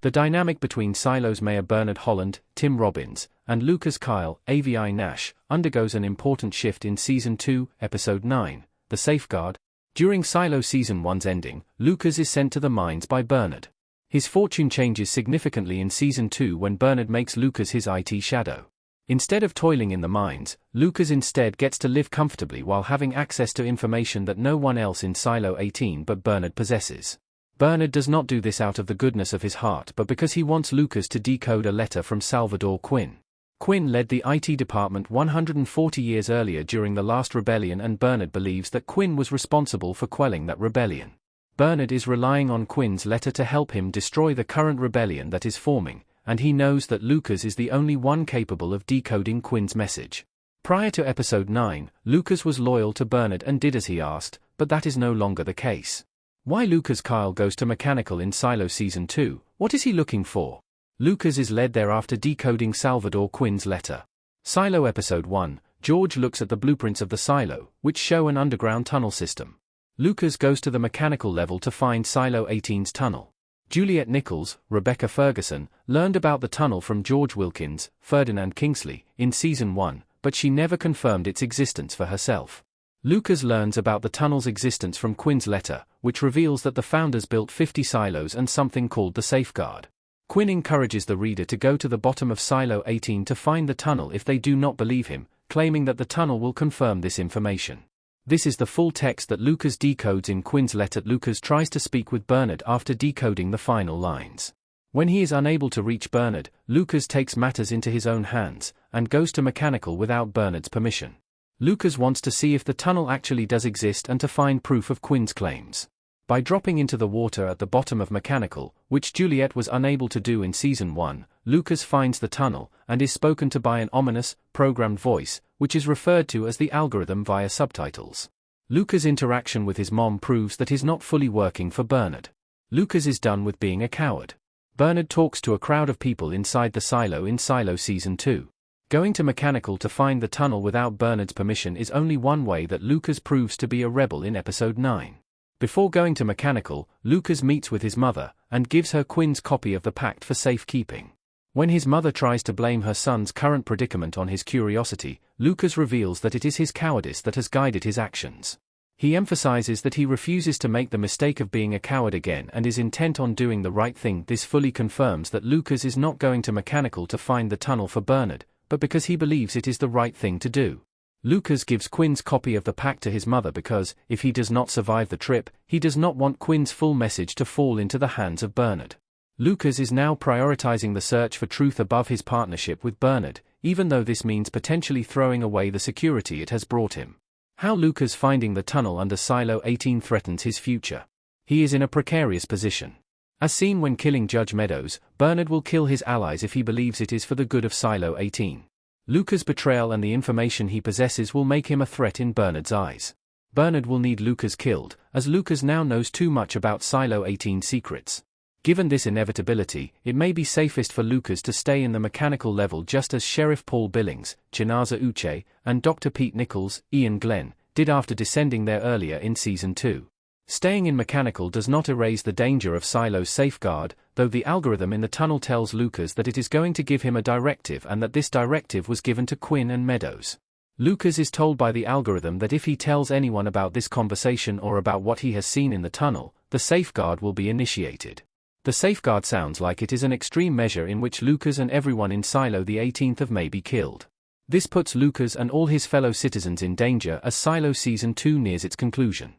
The dynamic between Silo's Mayor Bernard Holland, Tim Robbins, and Lukas Kyle, AVI Nash, undergoes an important shift in Season 2, Episode 9, The Safeguard. During Silo Season 1's ending, Lukas is sent to the mines by Bernard. His fortune changes significantly in Season 2 when Bernard makes Lukas his IT shadow. Instead of toiling in the mines, Lukas instead gets to live comfortably while having access to information that no one else in Silo 18 but Bernard possesses. Bernard does not do this out of the goodness of his heart but because he wants Lukas to decode a letter from Salvador Quinn. Quinn led the IT department 140 years earlier during the last rebellion, and Bernard believes that Quinn was responsible for quelling that rebellion. Bernard is relying on Quinn's letter to help him destroy the current rebellion that is forming, and he knows that Lukas is the only one capable of decoding Quinn's message. Prior to Episode 9, Lukas was loyal to Bernard and did as he asked, but that is no longer the case. Why Lukas Kyle goes to Mechanical in Silo Season 2, what is he looking for? Lukas is led there after decoding Salvador Quinn's letter. Silo Episode 1, George looks at the blueprints of the silo, which show an underground tunnel system. Lukas goes to the mechanical level to find Silo 18's tunnel. Juliet Nichols, Rebecca Ferguson, learned about the tunnel from George Wilkins, Ferdinand Kingsley, in Season 1, but she never confirmed its existence for herself. Lukas learns about the tunnel's existence from Quinn's letter, which reveals that the founders built 50 silos and something called the Safeguard. Quinn encourages the reader to go to the bottom of Silo 18 to find the tunnel if they do not believe him, claiming that the tunnel will confirm this information. This is the full text that Lukas decodes in Quinn's letter. Lukas tries to speak with Bernard after decoding the final lines. When he is unable to reach Bernard, Lukas takes matters into his own hands, and goes to Mechanical without Bernard's permission. Lukas wants to see if the tunnel actually does exist and to find proof of Quinn's claims. By dropping into the water at the bottom of Mechanical, which Juliet was unable to do in Season 1, Lukas finds the tunnel, and is spoken to by an ominous, programmed voice, which is referred to as the algorithm via subtitles. Lukas' interaction with his mom proves that he's not fully working for Bernard. Lukas is done with being a coward. Bernard talks to a crowd of people inside the silo in Silo Season 2. Going to Mechanical to find the tunnel without Bernard's permission is only one way that Lukas proves to be a rebel in Episode 9. Before going to Mechanical, Lukas meets with his mother, and gives her Quinn's copy of the pact for safekeeping. When his mother tries to blame her son's current predicament on his curiosity, Lukas reveals that it is his cowardice that has guided his actions. He emphasizes that he refuses to make the mistake of being a coward again and is intent on doing the right thing. This fully confirms that Lukas is not going to Mechanical to find the tunnel for Bernard, but because he believes it is the right thing to do. Lukas gives Quinn's copy of the pact to his mother because, if he does not survive the trip, he does not want Quinn's full message to fall into the hands of Bernard. Lukas is now prioritizing the search for truth above his partnership with Bernard, even though this means potentially throwing away the security it has brought him. How Lukas finding the tunnel under Silo 18 threatens his future. He is in a precarious position. As seen when killing Judge Meadows, Bernard will kill his allies if he believes it is for the good of Silo 18. Lukas' betrayal and the information he possesses will make him a threat in Bernard's eyes. Bernard will need Lukas killed, as Lukas now knows too much about Silo 18 secrets. Given this inevitability, it may be safest for Lukas to stay in the Mechanical level just as Sheriff Paul Billings, Chinaza Uche, and Dr. Pete Nichols, Ian Glenn, did after descending there earlier in Season 2. Staying in Mechanical does not erase the danger of Silo's Safeguard, though the algorithm in the tunnel tells Lukas that it is going to give him a directive and that this directive was given to Quinn and Meadows. Lukas is told by the algorithm that if he tells anyone about this conversation or about what he has seen in the tunnel, the Safeguard will be initiated. The Safeguard sounds like it is an extreme measure in which Lukas and everyone in Silo the 18th of May be killed. This puts Lukas and all his fellow citizens in danger as Silo Season 2 nears its conclusion.